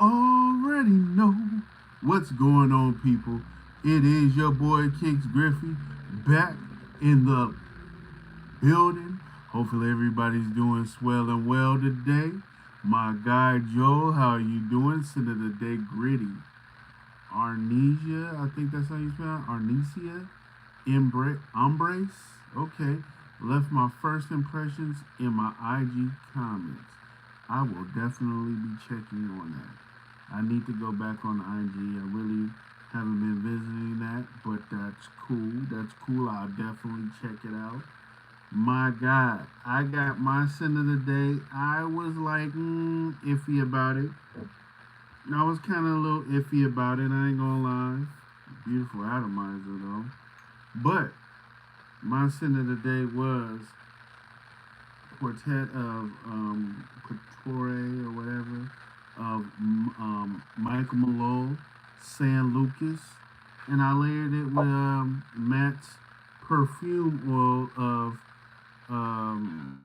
already know what's going on, people. It is your boy KIXZ Griffey back in the building. Hopefully everybody's doing swell and well today. My guy Joel, how are you doing? Sending the day gritty. Arnesia, I think that's how you spell it. Arnesia, Embrace. Okay. Left my first impressions in my IG comments. I will definitely be checking on that. I need to go back on IG. I really haven't been visiting that, but that's cool. That's cool. I'll definitely check it out. My God, I got my sin of the day. I was like iffy about it. I was kind of a little iffy about it. I ain't gonna lie. Beautiful atomizer though. But my sin of the day was quartet of Couture or whatever of Michael Malone, San Lucas, and I layered it with Matt's perfume oil of um,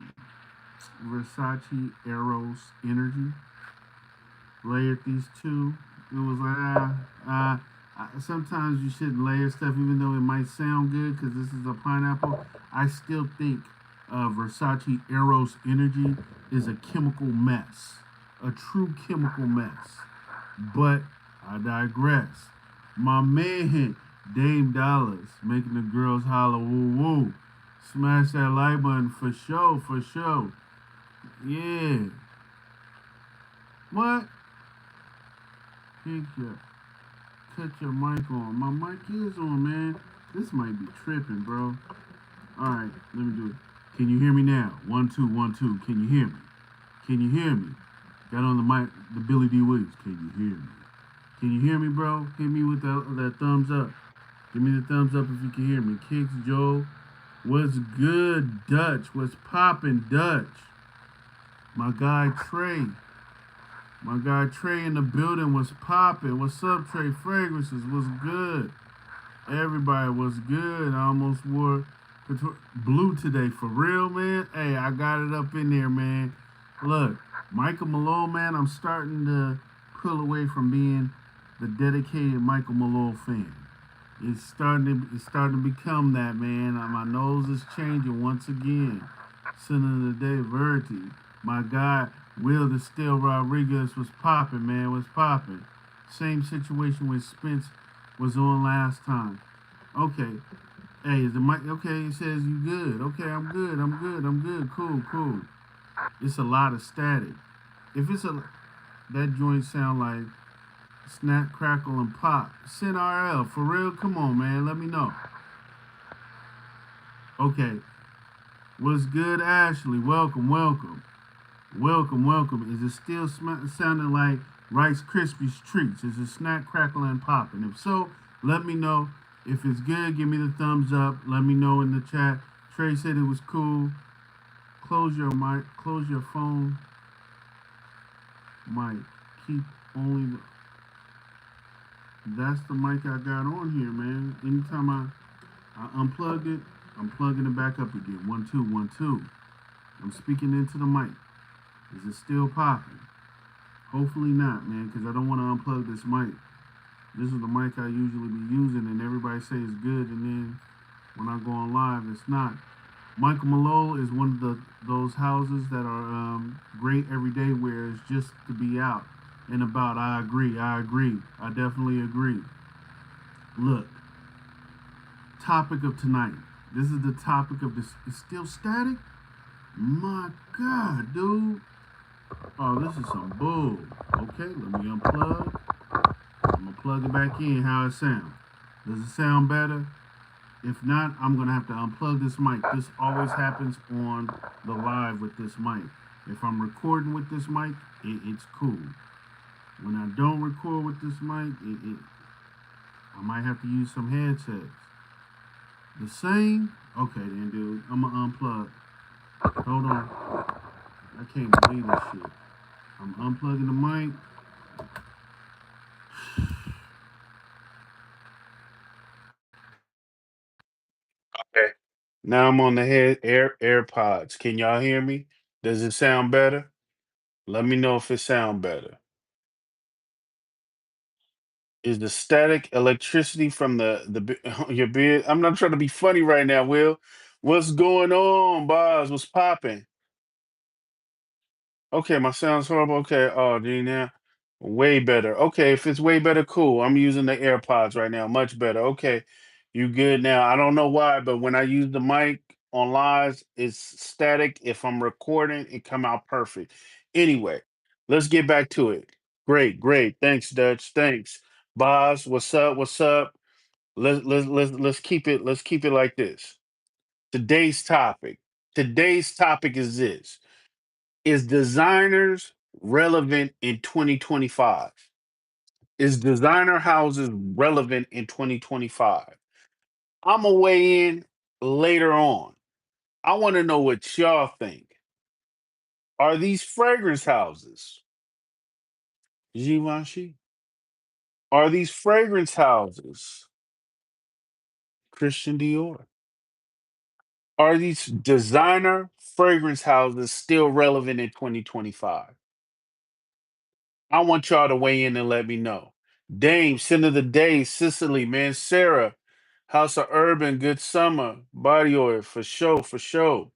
Versace Eros Energy. Layered these two. It was like sometimes you shouldn't layer stuff even though it might sound good because this is a pineapple. I still think Versace Eros Energy is a chemical mess, a true chemical mess. But I digress. My man, Dame Dollars, making the girls holler woo woo. Smash that like button for sure, for sure. Yeah. What? Pick your, cut your mic on. My mic is on, man. This might be tripping, bro. Alright, let me do it. Can you hear me now? 1 2 1 2. Can you hear me? Can you hear me? Got on the mic, the Billy D. Williams. Can you hear me? Can you hear me, bro? Hit me with that thumbs up. Give me the thumbs up if you can hear me. KIXZ Joe. What's good, Dutch? What's poppin', Dutch? My guy Trey. My guy Trey in the building was popping. What's up, Trey Fragrances? What's good? Everybody was good. I almost wore blue today. For real, man? Hey, I got it up in there, man. Look, Michael Malone, man, I'm starting to pull away from being the dedicated Michael Malone fan. It's starting to become that, man. My nose is changing once again. Sin of the day, Verity. My guy, Will the Steel Rodriguez was popping, man, was popping. Same situation when Spence was on last time. Okay. Hey, is the mic okay? It says you good. Okay, I'm good. I'm good. I'm good. Cool, cool. It's a lot of static. If it's a that joint sound like snap, crackle, and pop. Send RL for real. Come on, man. Let me know. Okay. What's good, Ashley? Welcome, welcome. Welcome, welcome. Is it still sounding like Rice Krispies treats? Is it snack, crackle, and pop? And if so, let me know. If it's good, give me the thumbs up. Let me know in the chat. Trey said it was cool. Close your mic. Close your phone. Mic. Keep only. That's the mic I got on here, man. Anytime I unplugged it, I'm plugging it back up again. 1 2 1 2. I'm speaking into the mic. Is it still popping? Hopefully not, man, because I don't want to unplug this mic. This is the mic I usually be using, and everybody say it's good, and then when I go on live, it's not. Michael Malone is one of those houses that are great every day, where it's just to be out and about. I agree. I agree. I definitely agree. Look, topic of tonight. This is the topic of this. It's still static. My God, dude. Oh, this is some bull. Okay, let me unplug. I'm gonna plug it back in. How it sound? Does it sound better? If not, I'm gonna have to unplug this mic. This always happens on the live with this mic. If I'm recording with this mic, it's cool. When I don't record with this mic, I might have to use some headsets. The same? Okay then, dude. I'm gonna unplug. Hold on. I can't believe this shit. I'm unplugging the mic. Okay. Now I'm on the AirPods. Can y'all hear me? Does it sound better? Let me know if it sound better. Is the static electricity from your beard? I'm not trying to be funny right now, Will. What's going on, Boz? What's popping? Okay, my sound's horrible. Okay, oh, gee, now way better. Okay, if it's way better, cool. I'm using the AirPods right now, much better. Okay, you good now? I don't know why, but when I use the mic on lives, it's static. If I'm recording, it come out perfect. Anyway, let's get back to it. Great, great. Thanks, Dutch. Thanks, Boz. What's up? What's up? Let's keep it. Let's keep it like this. Today's topic. Today's topic is this: is designers relevant in 2025? Is designer houses relevant in 2025? I'm going to weigh in later on. I want to know what y'all think. Are these fragrance houses, Givenchy? Are these fragrance houses, Christian Dior? Are these designer fragrance houses still relevant in 2025? I want y'all to weigh in and let me know. Dame, Sin of the Day, Sicily, man, Sarah, House of Urban, Good Summer, Body Oil, for sure, for sure.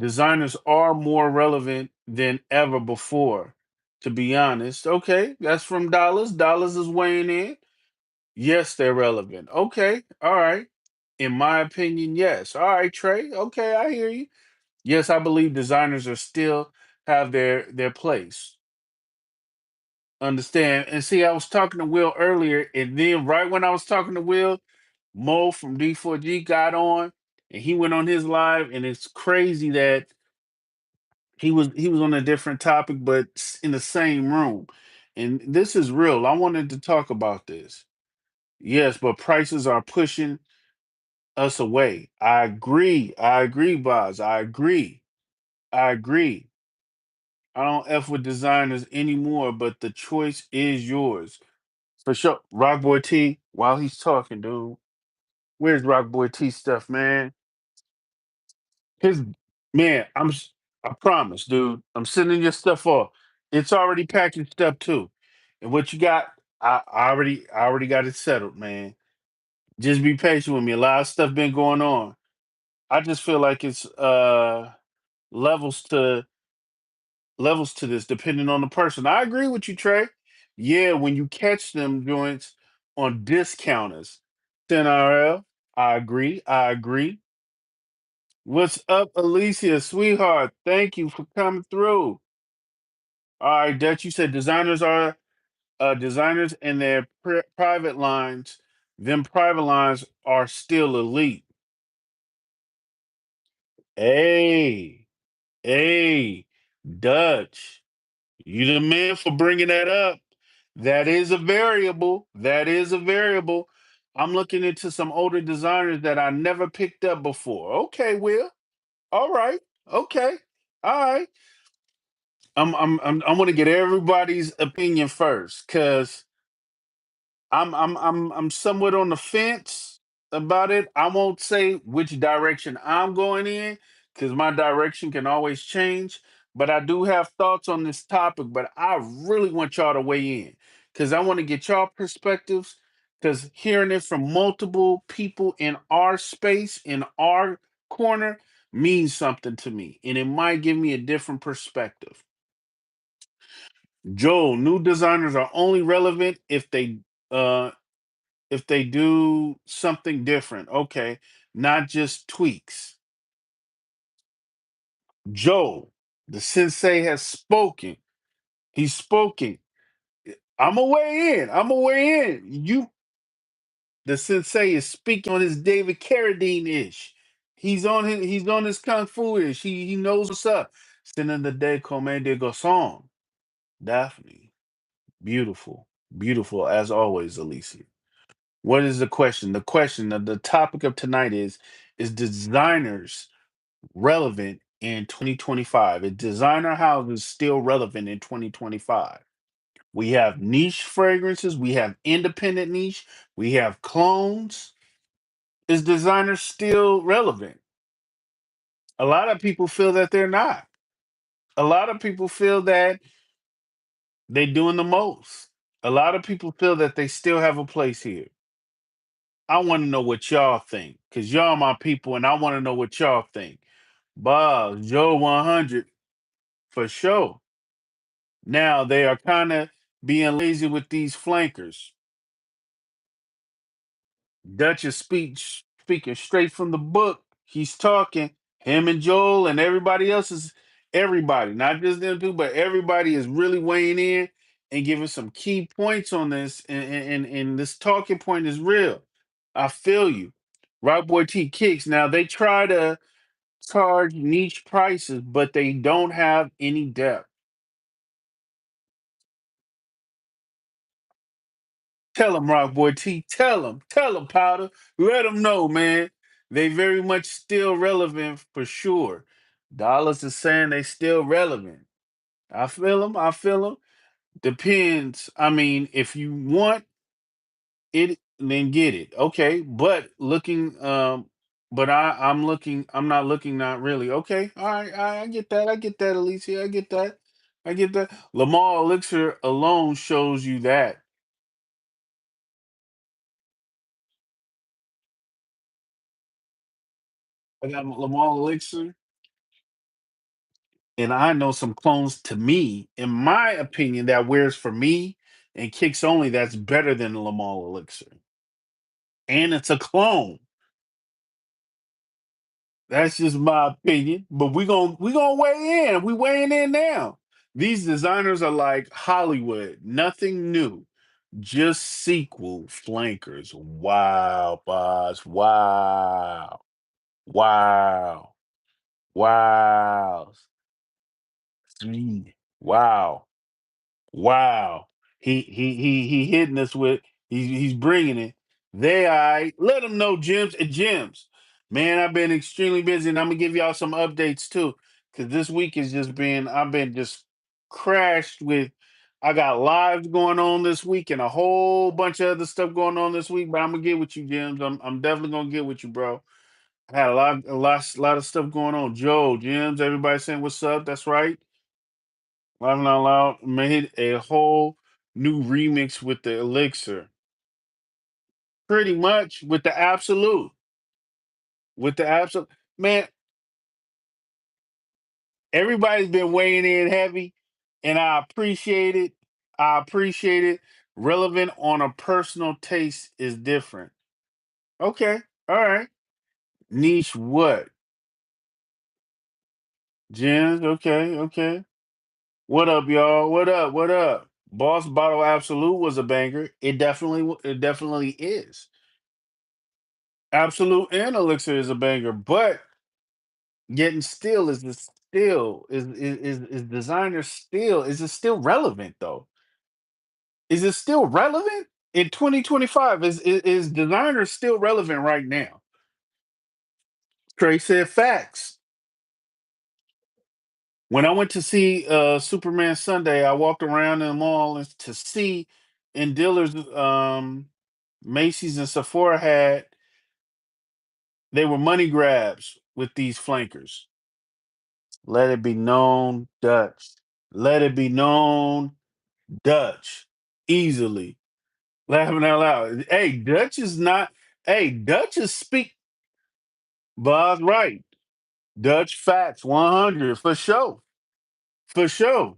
Designers are more relevant than ever before, to be honest. Okay, that's from Dollars. Dollars is weighing in. Yes, they're relevant. Okay, all right. In my opinion, yes. All right, Trey. Okay, I hear you. Yes, I believe designers are still have their place. Understand. And see, I was talking to Will earlier, and then right when I was talking to Will, Mo from D4G got on and he went on his live, and it's crazy that he was on a different topic, but in the same room. And this is real. I wanted to talk about this. Yes, but prices are pushing us away. I agree. I agree, Boz. I agree. I agree. I don't F with designers anymore, but the choice is yours. For sure. Rockboy T, while he's talking, dude. Where's Rockboy T stuff, man? His man, I promise, dude. I'm sending your stuff off. It's already packaged up too. And what you got, I already got it settled, man. Just be patient with me. A lot of stuff been going on. I just feel like it's levels to levels to this depending on the person. I agree with you, Trey. Yeah, when you catch them joints on discounters, 10 RL. I agree. I agree. What's up, Alicia, sweetheart? Thank you for coming through. All right, Dutch, you said designers are designers and their private lines. Them private lines are still elite. Hey, hey, Dutch. You the man for bringing that up. That is a variable. That is a variable. I'm looking into some older designers that I never picked up before. Okay, Will. All right. Okay. All right. I want to get everybody's opinion first, because I'm somewhat on the fence about it. I won't say which direction I'm going in, because my direction can always change. But I do have thoughts on this topic. But I really want y'all to weigh in, because I want to get y'all perspectives. Because hearing it from multiple people in our space, in our corner, means something to me, and it might give me a different perspective. Joel, new designers are only relevant uh if they do something different. Okay, not just tweaks. Joel, the sensei has spoken. He's spoken. I'm a way in. I'm a way in. The sensei is speaking on his David Carradine ish. He's on his kung fu ish. He knows what's up. Sending the day comme des garçons. Daphne, beautiful, beautiful as always, Alicia. What is the question? The question of the topic of tonight is designers relevant in 2025? Is designer houses still relevant in 2025? We have niche fragrances, we have independent niche, we have clones. Is designer still relevant? A lot of people feel that they're not. A lot of people feel that they're doing the most. A lot of people feel that they still have a place here. I want to know what y'all think because y'all my people and I want to know what y'all think. Bob, Joe 100 for sure. Now they are kind of being lazy with these flankers. Dutch is speaking straight from the book. He's talking. Him and Joel and everybody else is everybody, not just them two, but everybody is really weighing in and giving some key points on this. And this talking point is real. I feel you. Rock Boy T kicks. Now they try to charge niche prices, but they don't have any depth. Tell them, Rock Boy T. Tell them, Powder. Let them know, man. They very much still relevant for sure. Dollars is saying they still relevant. I feel them. I feel them. Depends. I mean, if you want it, then get it. Okay, but but I'm looking. I'm not looking. Not really. Okay, all right. I get that. I get that, Alicia. I get that. I get that. Lamar Elixir alone shows you that. I got Lamar Elixir. And I know some clones to me, in my opinion, that wears for me and kicks only that's better than the Lamal Elixir. And it's a clone. That's just my opinion. But we gonna weigh in. We weighing in now. These designers are like Hollywood, nothing new. Just sequel flankers. Wow, boss. Wow. Wow. Wow. Wow. Wow. He hitting us with he's bringing it. They I let them know Gems and Gems. Man, I've been extremely busy and I'm gonna give y'all some updates too. Cause this week has just been I've been just crashed with I got lives going on this week and a whole bunch of other stuff going on this week, but I'm gonna get with you, Gems. I'm definitely gonna get with you, bro. I had a lot of stuff going on. Joe, Gems, everybody saying what's up. That's right. Laughing Out Loud made a whole new remix with the elixir. Pretty much with the absolute. With the absolute. Man, everybody's been weighing in heavy, and I appreciate it. I appreciate it. Relevant on a personal taste is different. Okay. All right. Niche what? Jens. Okay. Okay. What up, y'all? What up? What up? Boss Bottle Absolute was a banger. It definitely is. Absolute and Elixir is a banger, but getting still is the still is designer still is it still relevant though? Is it still relevant in 2025? Is designer still relevant right now? Trey said facts. When I went to see Superman Sunday, I walked around in the mall to see in dealers Macy's and Sephora had they were money grabs with these flankers. Let it be known, Dutch. Let it be known, Dutch. Easily. Laughing out loud. Hey, Dutch is not. Hey, Dutch is speak. Bob's right. Dutch facts 100 for sure. For sure.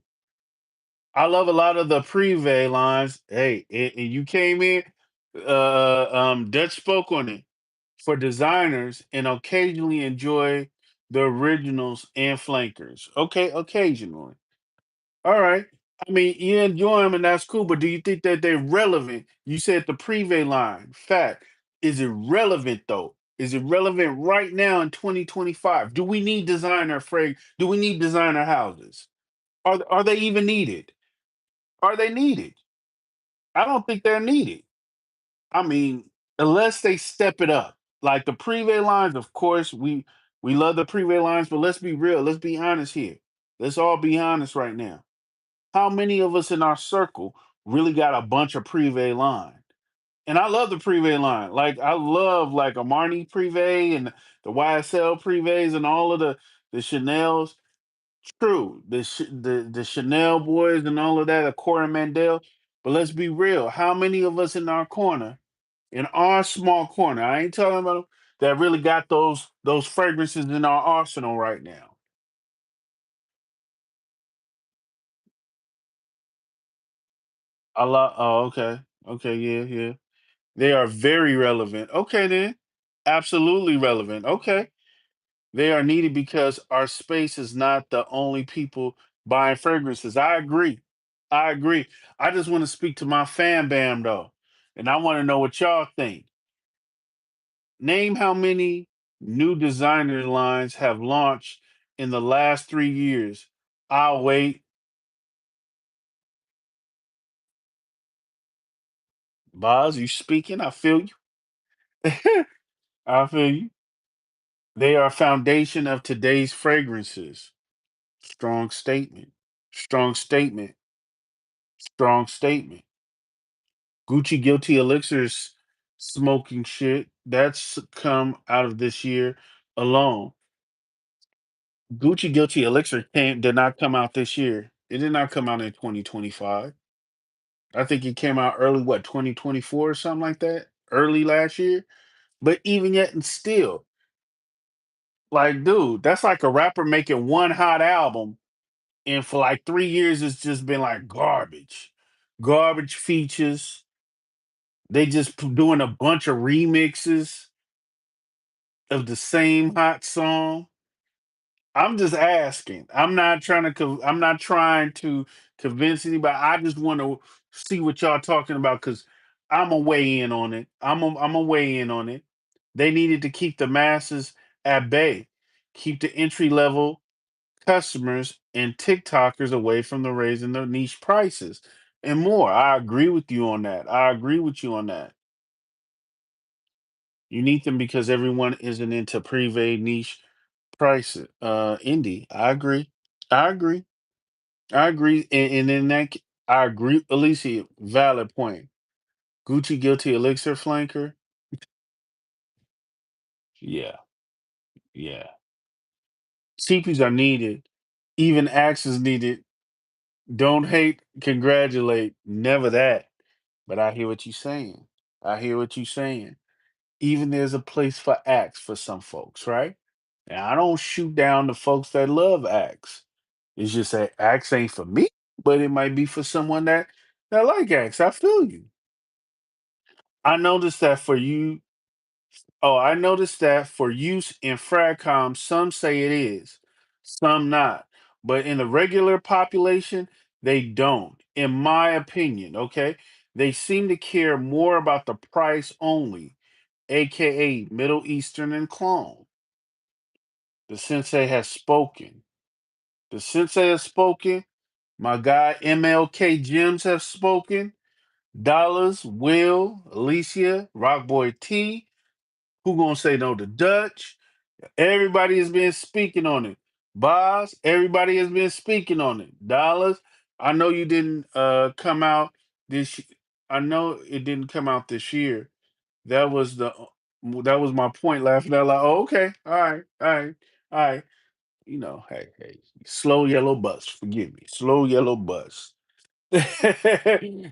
I love a lot of the Privé lines. Hey, and you came in, Dutch spoke on it for designers and occasionally enjoy the originals and flankers. Okay, occasionally. All right. I mean, you enjoy them and that's cool, but do you think that they're relevant? You said the Privé line. Fact. Is it relevant though? Is it relevant right now in 2025? Do we need designer frag? Do we need designer houses? Are they even needed? Are they needed? I don't think they're needed. I mean, unless they step it up. Like the Privé lines, of course, we love the Privé lines, but let's be real. Let's be honest here. Let's all be honest right now. How many of us in our circle really got a bunch of Privé line? And I love the Privé line. Like I love like Armani Privé and the YSL Privés and all of the Chanel's. True, the Chanel boys and all of that, the Cora Mandel. But let's be real. How many of us in our corner, in our small corner, I ain't talking about them, that really got those fragrances in our arsenal right now? A lot. Oh, okay. Okay. Yeah. Yeah. They are very relevant. Okay, then. Absolutely relevant. Okay. They are needed because our space is not the only people buying fragrances. I agree. I agree. I just want to speak to my fan bam though. And I want to know what y'all think. Name how many new designer lines have launched in the last 3 years. I'll wait. Boz, you speaking? I feel you. I feel you. They are foundation of today's fragrances. Strong statement. Strong statement. Strong statement. Gucci Guilty Elixirs smoking shit. That's come out of this year alone. Gucci Guilty Elixir did not come out this year. It did not come out in 2025. I think it came out early, what, 2024 or something like that? Early last year. But even yet and still, like, dude, that's like a rapper making one hot album and for like 3 years it's just been like garbage. Garbage features. They just doing a bunch of remixes of the same hot song. I'm just asking. I'm not trying to convince anybody. I just want to see what y'all talking about because I'm gonna weigh in on it. I'm gonna weigh in on it. They needed to keep the masses at bay, keep the entry level customers and TikTokers away from the raising their niche prices and more. I agree with you on that. I agree with you on that. You need them because everyone isn't into privé niche price indie. I agree. I agree. I agree. And in that I agree, Alicia, valid point. Gucci Guilty Elixir flanker. Yeah, yeah. CPs are needed. Even acts is needed. Don't hate, congratulate. Never that. But I hear what you're saying. I hear what you're saying. Even there's a place for acts for some folks, right? And I don't shoot down the folks that love acts. It's just that acts ain't for me, but it might be for someone that like acts. I feel you. I noticed that for you. Oh, I noticed that for use in Fragcom, some say it is, some not. But in the regular population, they don't. In my opinion, okay? They seem to care more about the price only, aka Middle Eastern and clone. The sensei has spoken. The sensei has spoken. My guy MLK Gems have spoken. Dollars, Will, Alicia, Rockboy T. Who gonna say no to Dutch? Everybody has been speaking on it. Boz, everybody has been speaking on it. Dollars, I know you didn't come out this I know it didn't come out this year. That was that was my point laughing out loud. Oh, okay. All right. All right. All right. Hey, hey, slow yellow bus. Forgive me. Slow yellow bus.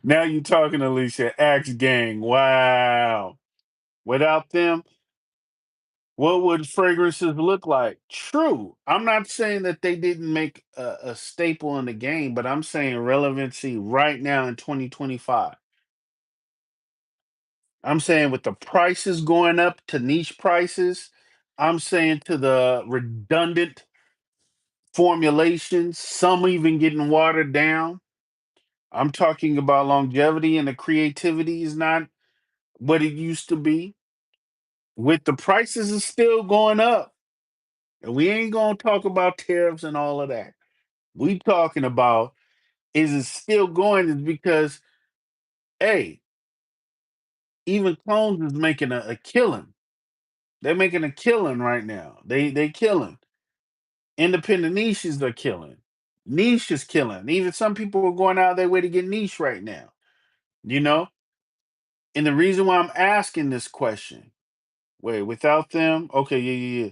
Now you talking, Alicia. Axe Gang. Wow. Without them, what would fragrances look like? True. I'm not saying that they didn't make a staple in the game, but I'm saying relevancy right now in 2025. I'm saying with the prices going up to niche prices, I'm saying to the redundant formulations, some even getting watered down. I'm talking about longevity and the creativity is not what it used to be. With the prices is still going up. And we ain't gonna talk about tariffs and all of that. We talking about is it still going is because hey, even clones is making a killing. They're making a killing right now. They killing. Independent niches are killing. Niche is killing. Even some people are going out of their way to get niche right now. You know? And the reason why I'm asking this question, wait, without them, okay, yeah, yeah, yeah.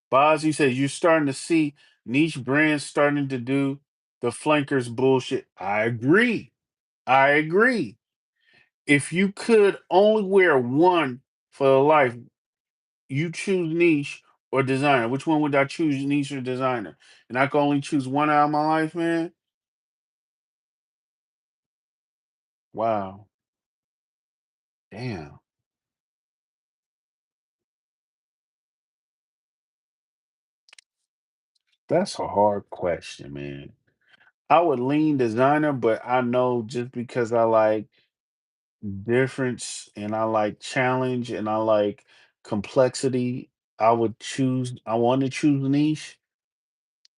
Boz, you said you're starting to see niche brands starting to do the flankers bullshit. I agree. I agree. If you could only wear one for life, you choose niche or designer. Which one would I choose, niche or designer? And I can only choose one out of my life, man. Wow. Damn. That's a hard question, man. I would lean designer, but I know just because I like difference and I like challenge and I like complexity, I want to choose niche.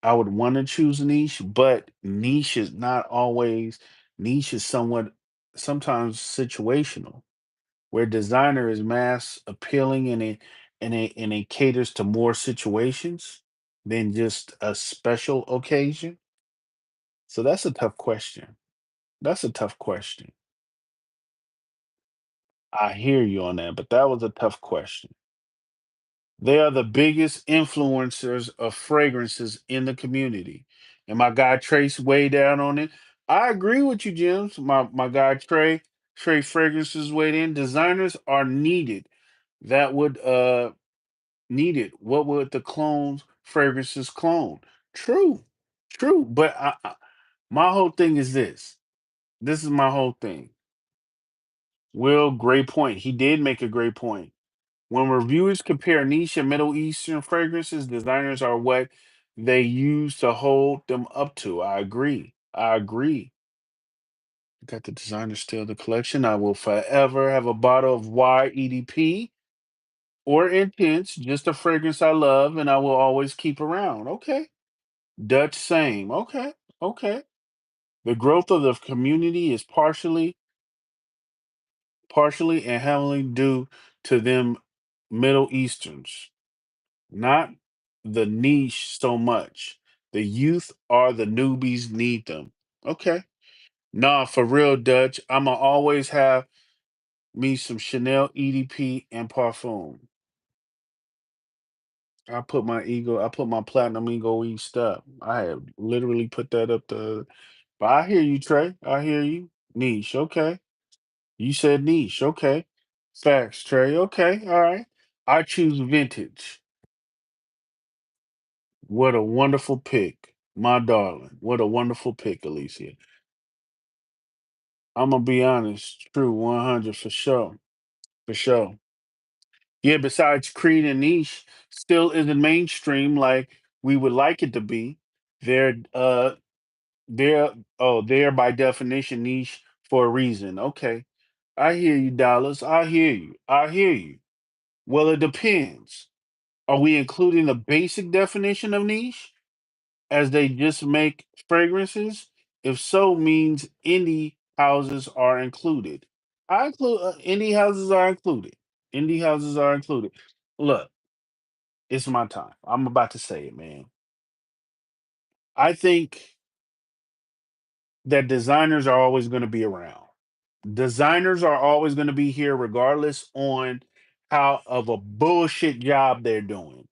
I would want to choose niche, but niche is not always niche is somewhat sometimes situational, where designer is mass appealing and it caters to more situations than just a special occasion. So that's a tough question. That's a tough question. I hear you on that, but that was a tough question. They are the biggest influencers of fragrances in the community. And my guy Trace way down on it. I agree with you, Jims. My guy Trey fragrances weighed in. Designers are needed. That would needed. What would the clones fragrances clone? True. True. But my whole thing is this. This is my whole thing. Will, great point. He did make a great point. When reviewers compare niche and Middle Eastern fragrances, designers are what they use to hold them up to. I agree. I agree. Got the designer still the collection. I will forever have a bottle of YEDP or Intense, just a fragrance I love and I will always keep around. Okay. Dutch same. Okay. Okay. The growth of the community is partially and heavily due to them Middle Easterns. Not the niche so much. The youth or the newbies need them. Okay. Nah, for real, Dutch. I'ma always have me some Chanel EDP and parfum. I put my platinum ego east up. I have literally put that up the but I hear you, Trey. I hear you. Niche, okay. You said niche, okay. Facts, Trey. Okay, all right. I choose vintage. What a wonderful pick, my darling. What a wonderful pick, Alicia. I'm gonna be honest, true, 100 for sure, for sure. Yeah, besides Creed and Niche, still isn't mainstream like we would like it to be. They're they're they're by definition niche for a reason. Okay, I hear you, Dollars. I hear you. I hear you. Well, it depends. Are we including the basic definition of niche? As they just make fragrances? If so, means indie houses are included. I include indie houses are included. Indie houses are included. Look, it's my time. I'm about to say it, man. I think that designers are always going to be around. Designers are always going to be here, regardless on how of a bullshit job they're doing.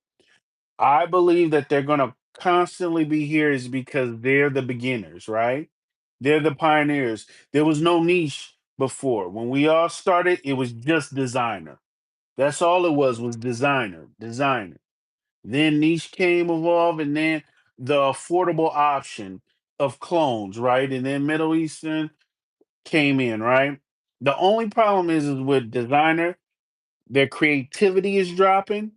I believe that they're going to constantly be here is because they're the beginners, right? They're the pioneers. There was no niche before. When we all started, it was just designer. That's all it was designer, designer. Then niche came evolved, and then the affordable option of clones, right? And then Middle Eastern came in, right? The only problem is with designer, their creativity is dropping.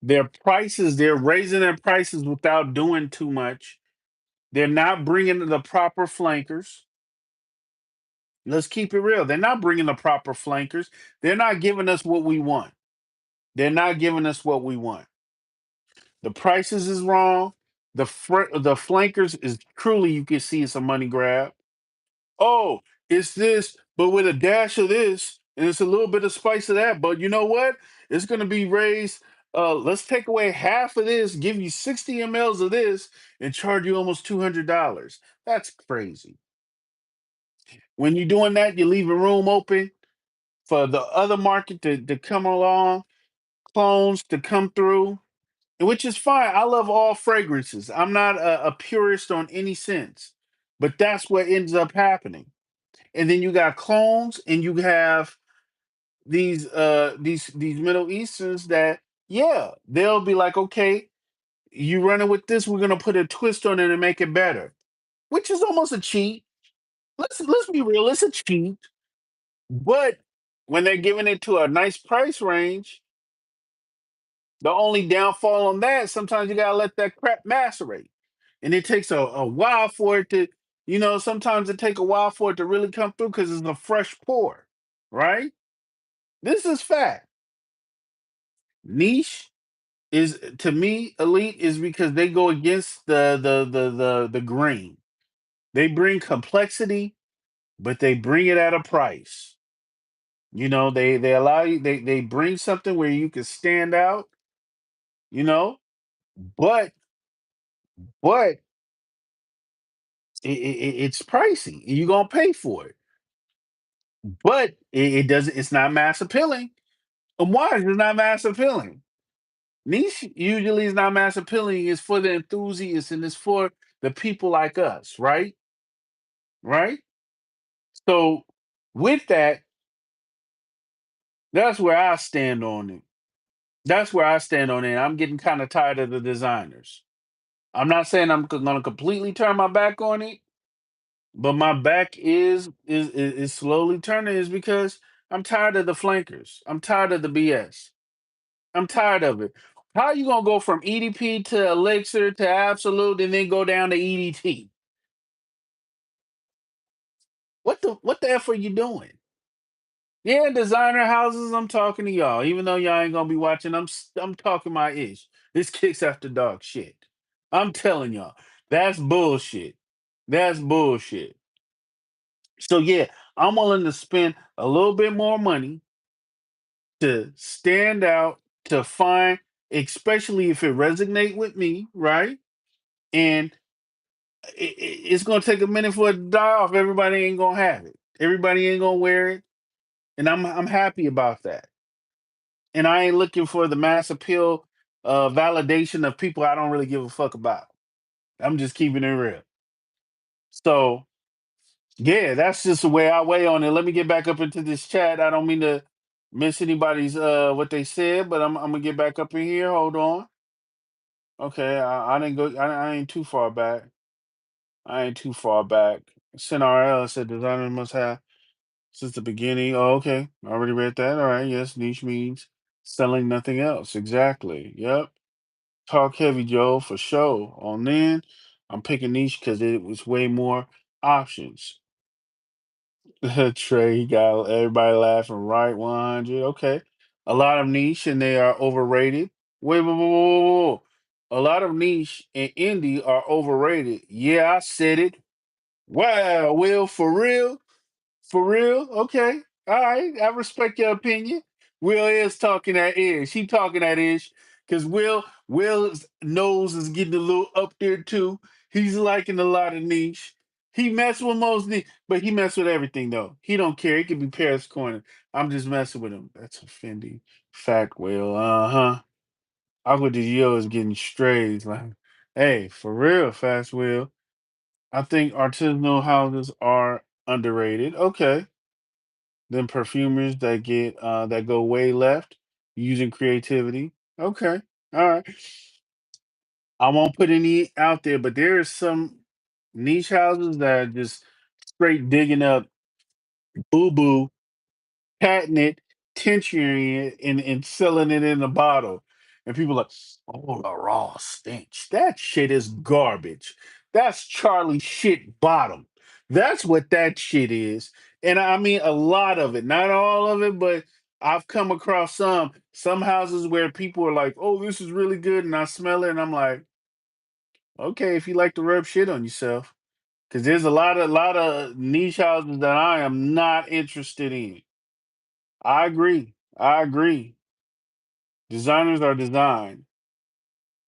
Their prices, they're raising their prices without doing too much. They're not bringing the proper flankers. Let's keep it real. They're not bringing the proper flankers. They're not giving us what we want. They're not giving us what we want. The prices is wrong. The flankers is truly, you can see it's a money grab. Oh, it's this, but with a dash of this, and it's a little bit of spice of that. But you know what? It's going to be raised. Let's take away half of this, give you 60 mLs of this, and charge you almost $200. That's crazy. When you're doing that, you're leaving room open for the other market to come along, clones to come through, which is fine. I love all fragrances. I'm not a purist on any sense, but that's what ends up happening. and then you got clones, and you have these Middle Easterns that, yeah, they'll be like, okay, you running with this, we're gonna put a twist on it and make it better, which is almost a cheat. Let's be real, it's a cheat. But when they're giving it to a nice price range, the only downfall on that, sometimes you gotta let that crap macerate. And it takes a while for it to, sometimes it take a while for it to really come through because it's a fresh pour, right? This is fact. Niche is, to me, elite is because they go against the grain. They bring complexity, but they bring it at a price. They allow you, they bring something where you can stand out, you know, but but it's pricey. And you're gonna pay for it. But it doesn't. It's not mass appealing. And why is it not mass appealing? Niche usually is not mass appealing. It's for the enthusiasts and it's for the people like us, right? Right. So with that, that's where I stand on it. That's where I stand on it. I'm getting kind of tired of the designers. I'm not saying I'm going to completely turn my back on it, but my back is slowly turning. Is because I'm tired of the flankers. I'm tired of the BS. I'm tired of it. How you gonna go from EDP to Elixir to Absolute and then go down to EDT? What the F are you doing? Yeah, designer houses. I'm talking to y'all. Even though y'all ain't gonna be watching, I'm talking my ish. This kicks after dark shit. I'm telling y'all, that's bullshit. That's bullshit. So yeah, I'm willing to spend a little bit more money to stand out, to find, especially if it resonate with me, right? And it's gonna take a minute for it to die off. Everybody ain't gonna have it. Everybody ain't gonna wear it, and I'm happy about that. And I ain't looking for the mass appeal, validation of people I don't really give a fuck about. I'm just keeping it real. So yeah, that's just the way I weigh on it. Let me get back up into this chat. I don't mean to miss anybody's what they said, but I'm gonna get back up in here. Hold on. Okay, I didn't go. I ain't too far back. I ain't too far back. SynRL said designers must have since the beginning. Oh, okay. I already read that. All right. Yes, niche means selling nothing else. Exactly. Yep. Talk heavy, Joe, for sure. On then, I'm picking niche because it was way more options. Trey, he got everybody laughing, right? 100. Okay. A lot of niche and they are overrated. Wait, whoa, whoa, whoa, whoa, whoa. A lot of niche and indie are overrated. Yeah, I said it. Wow, Will, for real? For real? Okay. All right. I respect your opinion. Will is talking that ish. He talking that ish. Cause Will's nose is getting a little up there too. He's liking a lot of niche. He mess with most niche, but he mess with everything though. He don't care. He could be Paris Corner. I'm just messing with him. That's offending. Fact, Will. Uh-huh. Aqua de Gio is getting strays. Like, hey, for real, Fast Will. I think artisanal houses are underrated. Okay. Then perfumers that go way left using creativity. Okay. All right. I won't put any out there, but there are some niche houses that are just straight digging up boo boo, patting it, tincturing it, and selling it in a bottle. And people are like, oh, the raw stench. That shit is garbage. That's Charlie shit bottom. That's what that shit is. And I mean a lot of it, not all of it, but I've come across some houses where people are like, oh, this is really good, and I smell it, and I'm like, okay, if you like to rub shit on yourself. Because there's a lot of niche houses that I am not interested in. I agree. I agree. Designers are designed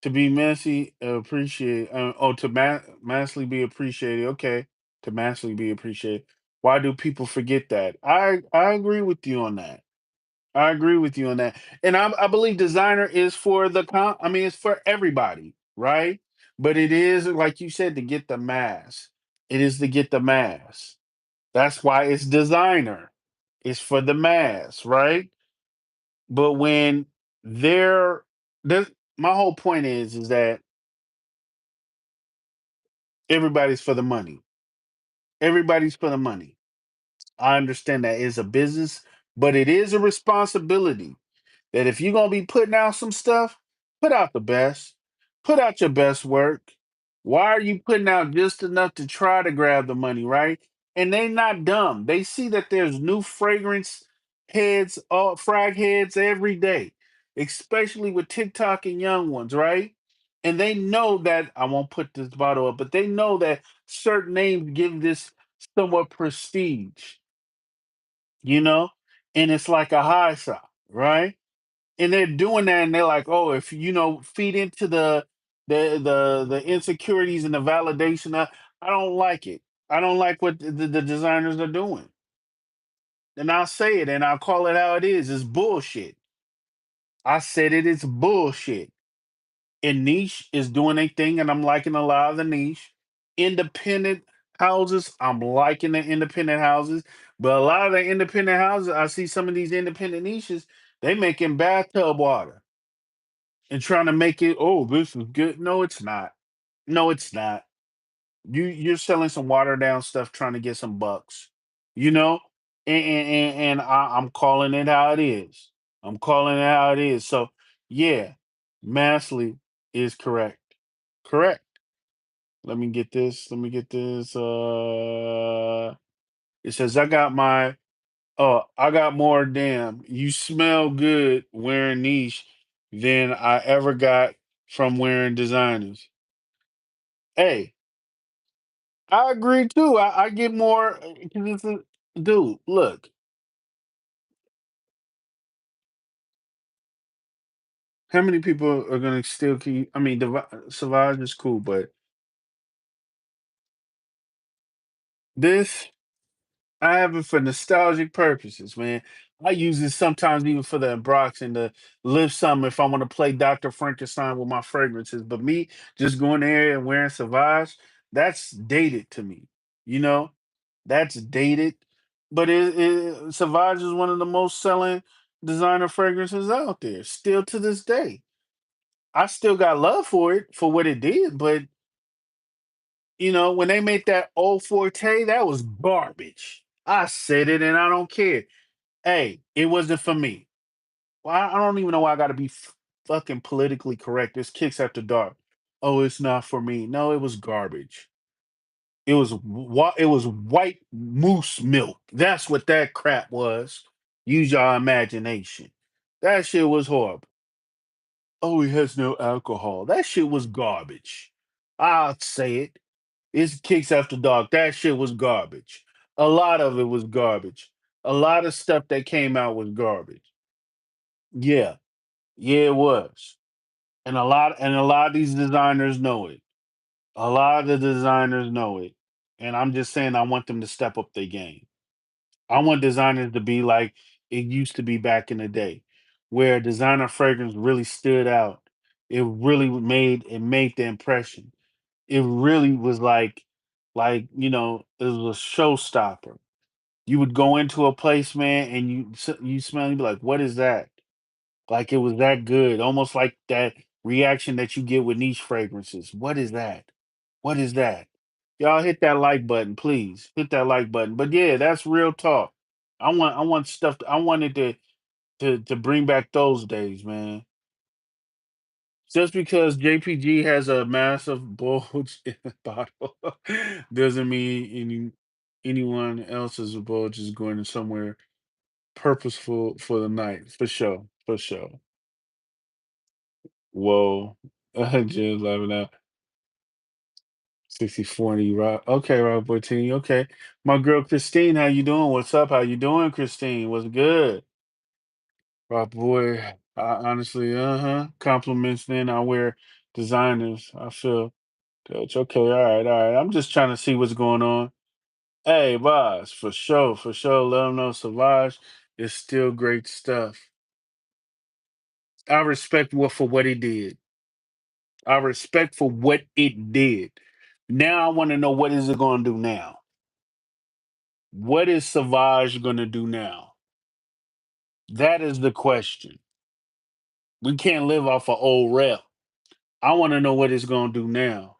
to be messy, appreciate. To massively be appreciated. Okay, to massively be appreciated. Why do people forget that? I agree with you on that. I agree with you on that. And I believe designer is for I mean, it's for everybody, right? But it is like you said to get the mass. It is to get the mass. That's why it's designer. It's for the mass, right? But when they're this, my whole point is that everybody's for the money. Everybody's for the money. I understand that it's a business, but it is a responsibility that if you're gonna be putting out some stuff, put out the best. Put out your best work. Why are you putting out just enough to try to grab the money, right? And they not dumb. They see that there's new fragrance heads, frag heads every day, especially with TikTok and young ones, right? And they know that I won't put this bottle up, but they know that certain names give this somewhat prestige, you know, and it's like a high side, right? And they're doing that and they're like, oh, if feed into the insecurities and the validation, I don't like it. I don't like what the designers are doing. And I'll say it and I'll call it how it is. It's bullshit. I said it, it's bullshit. And niche is doing a thing, and I'm liking a lot of the niche. Independent houses, I'm liking the independent houses. But a lot of the independent houses, I see some of these independent niches, they making bathtub water and trying to make it, oh, this is good. No, it's not. No, it's not. You're selling some watered down stuff trying to get some bucks, you know? And I'm calling it how it is. I'm calling it how it is. So yeah, Massly is correct. Correct. Let me get this. Let me get this. It says I got more damn. You smell good wearing niche than I ever got from wearing designers. Hey, I agree too. I get more 'cause dude. Look, how many people are gonna still keep? I mean, Savage is cool, but this I have it for nostalgic purposes, man. I use it sometimes even for the unboxing to lift some if I want to play Dr. Frankenstein with my fragrances. But me just going there and wearing Savage, that's dated to me. You know, that's dated. But Savage is one of the most selling designer fragrances out there, still to this day. I still got love for it for what it did, but when they made that old Forte, that was garbage. I said it and I don't care. Hey, it wasn't for me. Well, I don't even know why I got to be fucking politically correct. It's Kicks After Dark. Oh, it's not for me. No, it was garbage. It was white moose milk. That's what that crap was. Use your imagination. That shit was horrible. Oh, it has no alcohol. That shit was garbage. I'll say it. It's Kicks After Dark. That shit was garbage. A lot of it was garbage. A lot of stuff that came out was garbage. Yeah, yeah, it was. And a lot of these designers know it. A lot of the designers know it. And I'm just saying I want them to step up their game. I want designers to be like it used to be back in the day, where designer fragrance really stood out. It really made the impression. It really was like it was a showstopper. You would go into a place, man, and you smell, you be like, "What is that?" Like it was that good, almost like that reaction that you get with niche fragrances. What is that? What is that? Y'all hit that like button, please. Hit that like button. But yeah, that's real talk. I want stuff. I wanted to bring back those days, man. Just because JPG has a massive bulge in the bottle doesn't mean anyone else's bulge is going to somewhere purposeful for the night. For sure. For sure. Whoa. Just laughing out. 60-40, right? Okay, right, boy team. Okay. My girl Christine, how you doing? What's up? How you doing, Christine? What's good? Rock boy. I honestly, compliments then I wear designers. I feel Coach. Okay, all right, all right. I'm just trying to see what's going on. Hey, boss, for sure, for sure. Let them know Savage is still great stuff. I respect what for what he did. I respect for what it did. Now I want to know what is it going to do now. What is Savage gonna do now? That is the question. We can't live off of old rep. I want to know what it's gonna do now.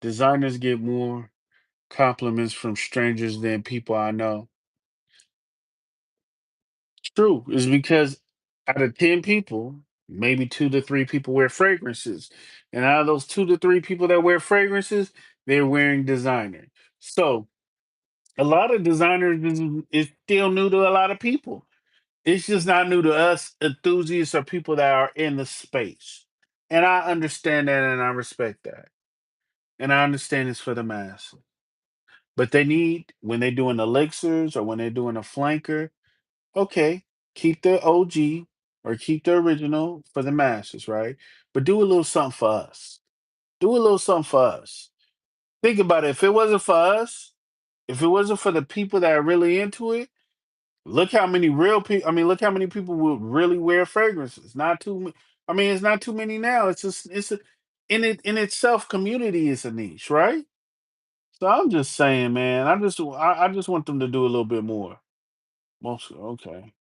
Designers get more compliments from strangers than people I know. True, is because out of 10 people, maybe 2 to 3 people wear fragrances. And out of those 2 to 3 people that wear fragrances, they're wearing designer. So a lot of designers is still new to a lot of people. It's just not new to us enthusiasts or people that are in the space. And I understand that and I respect that. And I understand it's for the masses. But they need, when they're doing elixirs or when they're doing a flanker, okay, keep the OG or keep the original for the masses, right? But do a little something for us. Do a little something for us. Think about it. If it wasn't for us, if it wasn't for the people that are really into it, look how many real people. I mean, look how many people would really wear fragrances. Not too. I mean, it's not too many now. It's just it's a, in itself, community is a niche, right? So I'm just saying, man. I just want them to do a little bit more. Most okay.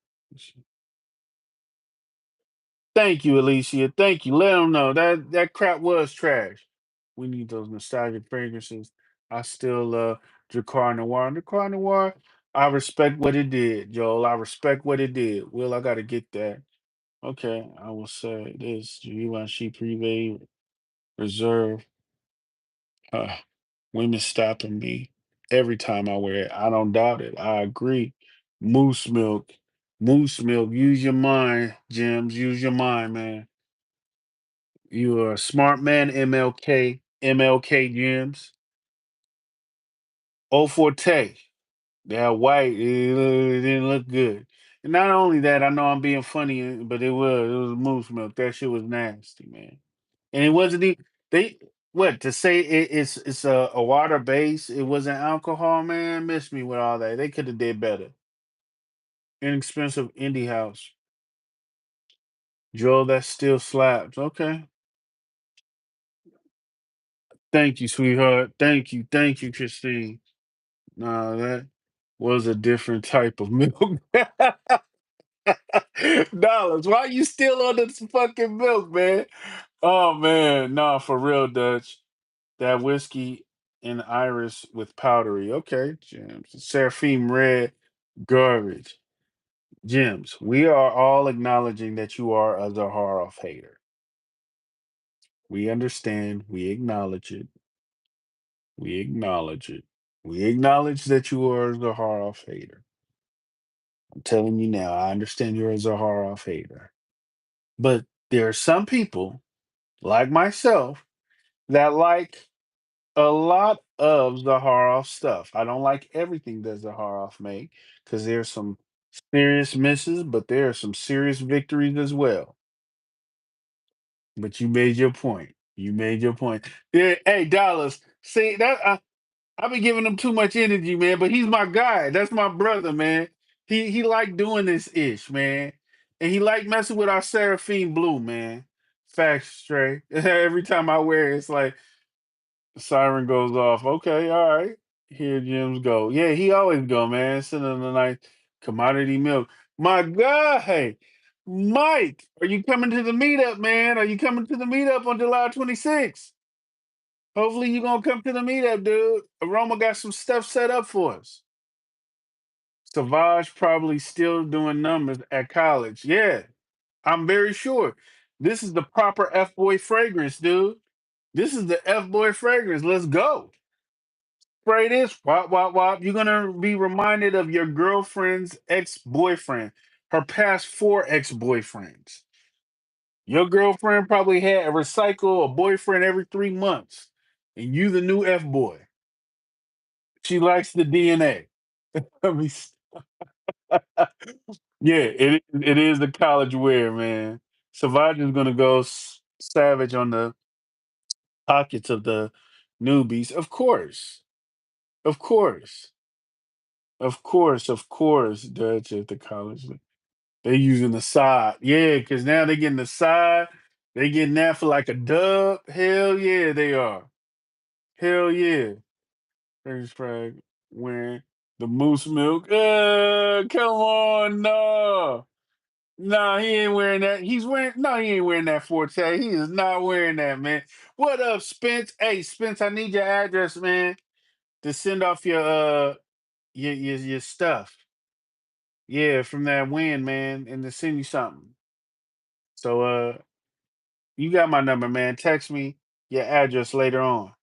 Thank you, Alicia. Thank you. Let them know that crap was trash. We need those nostalgic fragrances. I still love Dracar Noir. Dracar Noir, I respect what it did, Joel. I respect what it did. Will, I gotta get that. Okay, I will say this. Givenchy Privé Reserve. Uh, Women stopping me every time I wear it. I don't doubt it. I agree. Moose milk. Moose milk. Use your mind, Gems. Use your mind, man. You are a smart man, MLK. MLK Gems. Oh Forte. That white, it didn't look good. And not only that, I know I'm being funny, but it was moose milk. That shit was nasty, man. And it wasn't even they what to say it's a water base. It wasn't alcohol, man. Miss me with all that. They could have did better. Inexpensive indie house. Joel, that still slaps. Okay. Thank you, sweetheart. Thank you, Christine. Nah, that was a different type of milk. Dollars. Why you still on this fucking milk, man? Oh man, nah, for real, Dutch. That whiskey and iris with powdery. Okay, Gems. Seraphim red garbage. Gems. We are all acknowledging that you are a Zaharoff hater. We understand. We acknowledge it. We acknowledge it. We acknowledge that you are a Zaharoff hater. I'm telling you now, I understand you're a Zaharoff hater. But there are some people, like myself, that like a lot of Zaharoff stuff. I don't like everything that Zaharoff make because there's some serious misses, but there are some serious victories as well. But you made your point. You made your point. Yeah, hey, Dallas. See that I be giving him too much energy, man. But he's my guy. That's my brother, man. He like doing this ish, man, and he like messing with our Seraphine Blue, man. Facts straight. Every time I wear it, it's like the siren goes off. Okay, all right. Here Jim's go. Yeah, he always go, man. Sitting on the nice commodity milk. My God, hey, Mike, are you coming to the meetup, man? Are you coming to the meetup on July 26th? Hopefully you're gonna come to the meetup, dude. Aroma got some stuff set up for us. Savage probably still doing numbers at college. Yeah, I'm very sure. This is the proper F boy fragrance, dude. This is the F boy fragrance. Let's go. Spray this, wop, wop, wop. You're gonna be reminded of your girlfriend's ex-boyfriend, her past 4 ex-boyfriends. Your girlfriend probably had a recycle a boyfriend every 3 months, and you the new F boy. She likes the DNA. I mean, yeah, it is the college wear, man. Savage is gonna go savage on the pockets of the newbies, of course, of course, of course. Dutch at the college, they using the side, yeah, because now they getting the side. They getting that for like a dub. Hell yeah, they are. Hell yeah. Thanks, Frank. When The moose milk. Come on, no. No, he ain't wearing that. He's wearing no, he ain't wearing that Forte. He is not wearing that, man. What up, Spence? Hey, Spence, I need your address, man, to send off your stuff. Yeah, from that win, man, and to send you something. So you got my number, man. Text me your address later on.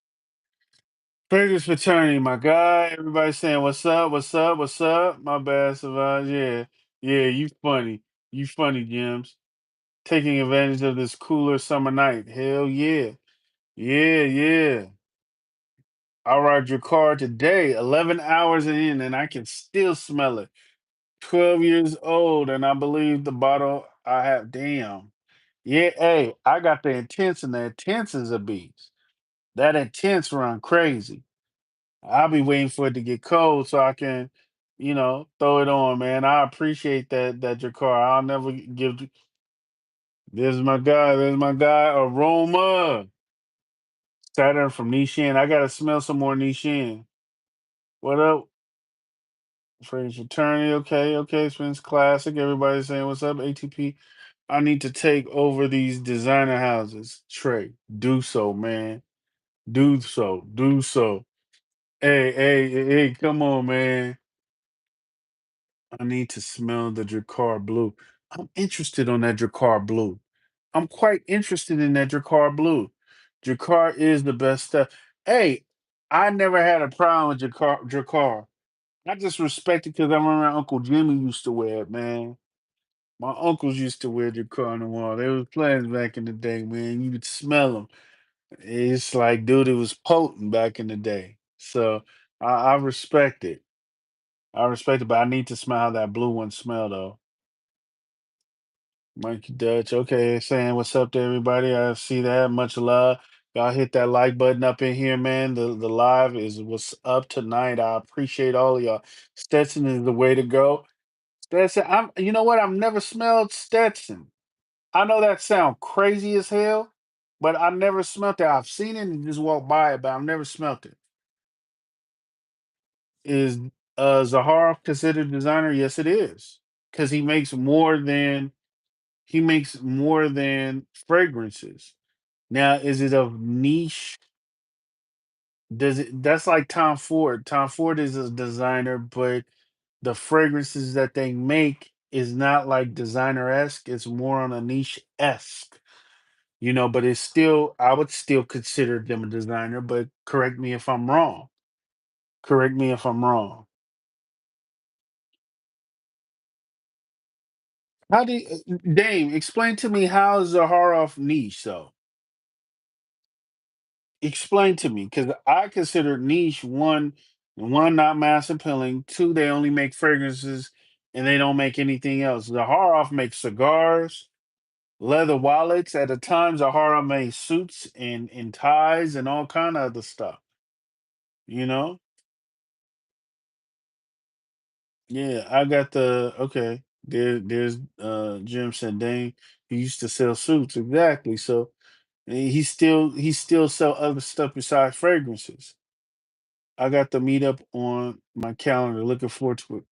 Vegas fraternity, my guy. Everybody saying what's up, what's up, what's up. My bad, Savage. Yeah. Yeah, you funny. You funny, Jims. Taking advantage of this cooler summer night. Hell yeah. Yeah, yeah. I ride your car today, 11 hours in, and I can still smell it. 12 years old, and I believe the bottle I have. Damn. Yeah, hey, I got the intense, and the intense is a beast. That intense run crazy. I'll be waiting for it to get cold so I can, throw it on, man. I appreciate that your car. I'll never give. There's my guy. There's my guy. Aroma. Saturn from Nishan. I gotta smell some more Nishan. What up? French attorney. Okay, okay. Spence Classic. Everybody saying what's up? ATP. I need to take over these designer houses. Trey, do so, man. Do so. Do so. Hey, hey, hey, hey, come on, man. I need to smell the Dracar blue. I'm interested on that Dracar blue. I'm quite interested in that Dracar blue. Dracar is the best stuff. Hey, I never had a problem with Dracar. I just respect it because I remember Uncle Jimmy used to wear it, man. My uncles used to wear Dracar on the wall. They was playing back in the day, man. You could smell them. It's like, dude, it was potent back in the day. So I respect it. I respect it, but I need to smell how that blue one smell though. Mikey Dutch. Okay, saying what's up to everybody. I see that. Much love. Y'all hit that like button up in here, man. The live is what's up tonight. I appreciate all of y'all. Stetson is the way to go. Stetson, you know what? I've never smelled Stetson. I know that sound crazy as hell, but I never smelt it. I've seen it and just walked by it, but I've never smelt it. Is Zahara considered designer? Yes, it is. Because he makes more than fragrances. Now, is it of niche? That's like Tom Ford. Tom Ford is a designer, but the fragrances that they make is not like designer-esque. It's more on a niche-esque, but it's still I would still consider them a designer, but correct me if I'm wrong. Correct me if I'm wrong. How do you, Dame, explain to me how is Zaharoff niche though? Explain to me, because I consider niche one not mass appealing, two they only make fragrances and they don't make anything else. Zaharoff makes cigars, leather wallets. At the time, Zahara made suits and ties and all kind of other stuff. You know, yeah. I got the okay. There's Jim said dang, he used to sell suits exactly. So he still sell other stuff besides fragrances. I got the meetup on my calendar. Looking forward to it.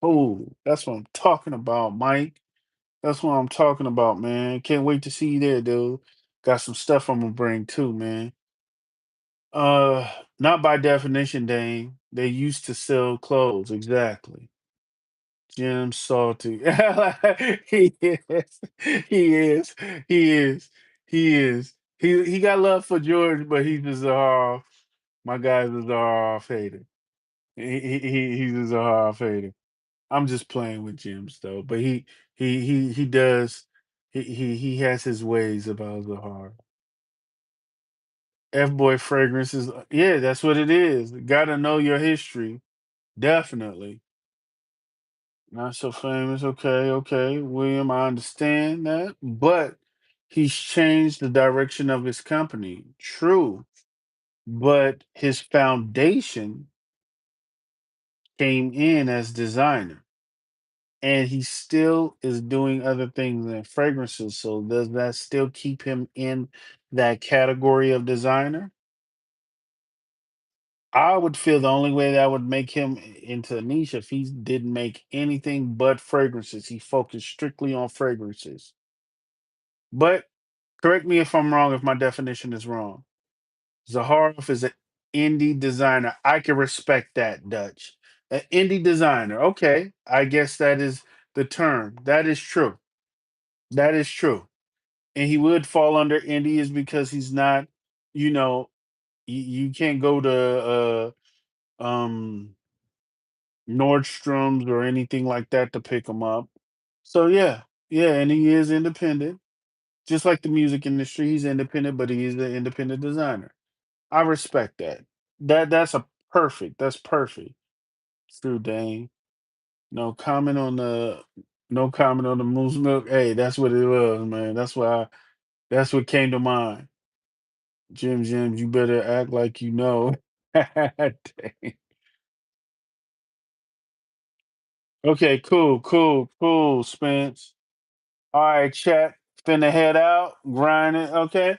Cool. That's what I'm talking about, Mike. That's what I'm talking about, man. Can't wait to see you there, dude. Got some stuff I'm gonna bring too, man. Uh, Not by definition, Dane. They used to sell clothes, exactly. Jim Salty. He is. He is. He is. He is. He got love for George, but he's a Zahara. My guy's a Zahara hater. He's a Zahara hater. I'm just playing with James though, but he does he has his ways about Zahara. F boy fragrances, yeah, that's what it is. Got to know your history, definitely. Not so famous. Okay, okay, William, I understand that, but he's changed the direction of his company. True, but his foundation came in as designer. And he still is doing other things than fragrances. So does that still keep him in that category of designer? I would feel the only way that would make him into a niche if he didn't make anything but fragrances. He focused strictly on fragrances. But correct me if I'm wrong, if my definition is wrong. Zaharoff is an indie designer. I can respect that, Dutch. An indie designer. Okay. I guess that is the term. That is true. That is true. And he would fall under indie is because he's not, you know, you can't go to Nordstrom's or anything like that to pick him up. So yeah, yeah, and he is independent. Just like the music industry, he's independent, but he is an independent designer. I respect that. That's a perfect. That's perfect. True, Dane. No comment on the no comment on the moose milk. Hey, that's what it was, man. That's what came to mind. Jim, you better act like you know. Dang. Okay, cool, Spence. All right, chat. Finna head out, grinding. Okay.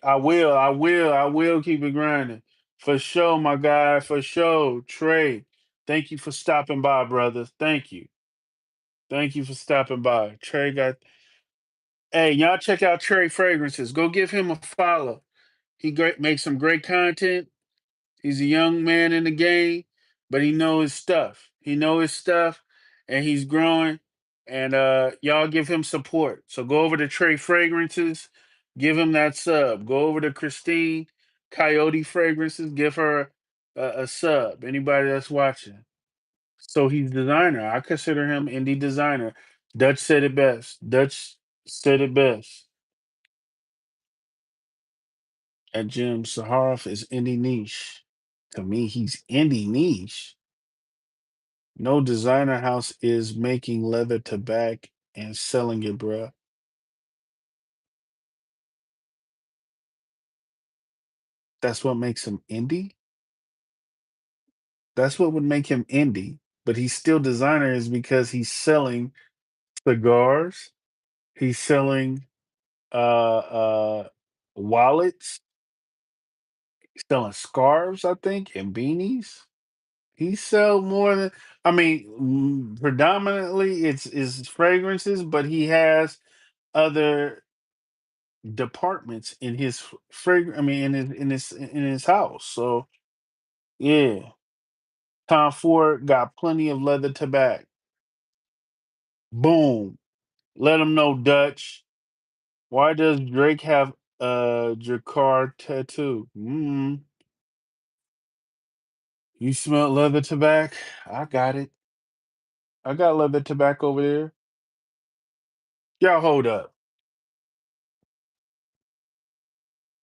I will keep it grinding. For sure, my guy. For sure. Trey. Thank you for stopping by, brother. Thank you. Thank you for stopping by. Trey got Hey, y'all check out Trey Fragrances. Go give him a follow. He great makes some great content. He's a young man in the game, but he know his stuff. He know his stuff, and he's growing. And y'all give him support. So go over to Trey Fragrances, give him that sub. Go over to Christine Coyote Fragrances, give her a sub. Anybody that's watching. So he's designer. I consider him indie designer. Dutch said it best. Dutch said it best. At Jim Saharoff is indie niche. To me, he's indie niche. No designer house is making leather to back and selling it, bruh. That's what makes him indie. That's what would make him indie. But he's still designer is because he's selling cigars. He's selling wallets. He's selling scarves, I think, and beanies. He sell more than I mean, predominantly it's is fragrances, but he has other departments in his I mean in his house. So yeah. Tom Ford got plenty of leather tobacco. Boom. Let him know, Dutch. Why does Drake have a Jacquard tattoo? You smell leather tobacco? I got it. I got leather tobacco over there. Y'all hold up.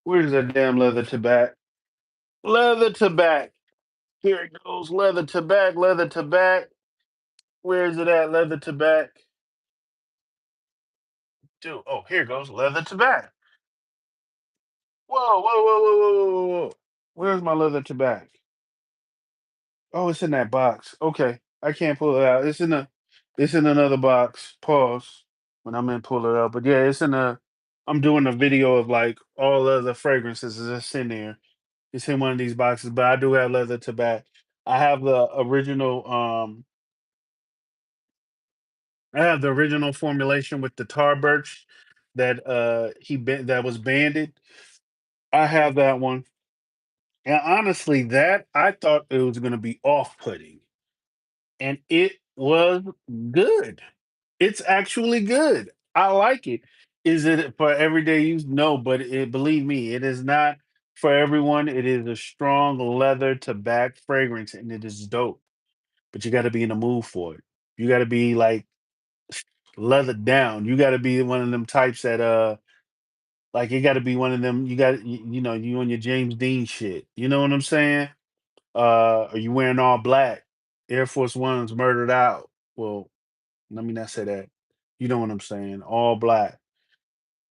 Where's that damn leather tobacco? Leather tobacco. Here it goes. Leather tobacco, leather tobacco. Where is it at? Leather tobacco. Dude, oh, here it goes. Leather tobacco. Whoa. Where's my leather tobacco? Oh, it's in that box. Okay. I can't pull it out. It's in another box. Pause. When I'm in pull it out. But yeah, I'm doing a video of like all of the fragrances that's in there. It's in one of these boxes, but I do have leather tobacco. I have the original I have the original formulation with the tar birch that was banded. I have that one. And honestly, that I thought it was gonna be off-putting, and it was good. It's actually good. I like it. Is it for everyday use? No, but believe me, it is not for everyone. It is a strong leather to back fragrance, and it is dope. But you got to be in the mood for it. You got to be like leather down. You got to be one of them types that like it got to be one of them. You on your James Dean shit. You know what I'm saying? Are you wearing all black? Air Force Ones murdered out. Well, let me not say that. You know what I'm saying? All black.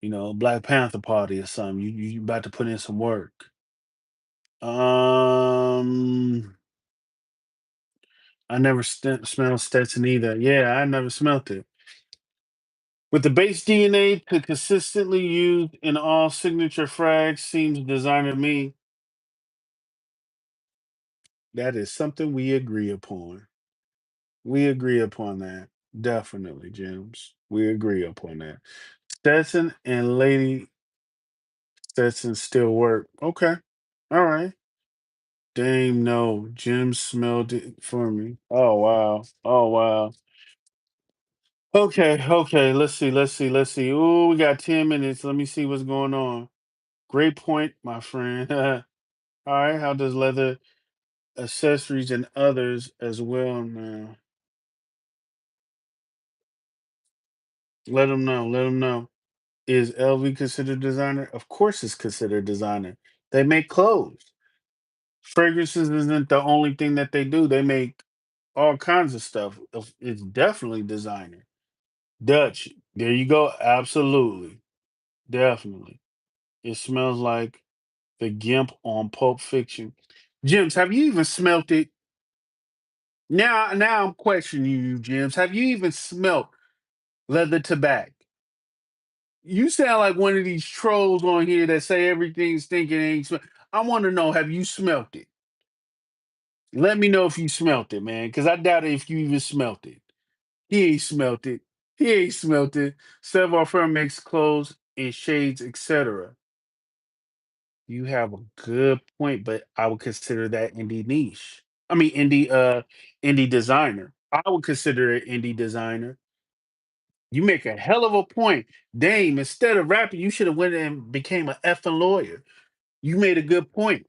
Black Panther Party or something. You about to put in some work. I never smelled Stetson either. Yeah, I never smelt it. With the base DNA to consistently used in all signature frags seems designer to me. That is something we agree upon. We agree upon that. Definitely, James. We agree upon that. Stetson and Lady Stetson still work. Okay. All right. Dame, no. Jim smelled it for me. Oh wow. Oh wow. Okay, okay. Let's see. Ooh, we got 10 minutes. Let me see what's going on. Great point, my friend. All right. How does leather accessories and others as well now? Let them know. Let them know. Is LV considered designer? Of course, it's considered designer. They make clothes. Fragrances isn't the only thing that they do. They make all kinds of stuff. It's definitely designer. Dutch. There you go. Absolutely. Definitely. It smells like the Gimp on Pulp Fiction. Jims, have you even smelt it? Now I'm questioning you, Jims. Have you even smelt leather tobacco? You sound like one of these trolls on here that say everything stinking ain't smell. I want to know, have you smelt it? Let me know if you smelt it, man, because I doubt if you even smelt it. He ain't smelt it. He ain't smelt it. Several firm makes clothes in shades, etc. You have a good point, but I would consider that indie niche. I mean indie designer. I would consider it indie designer. You make a hell of a point. Dame, instead of rapping, you should have went and became an effing lawyer. You made a good point.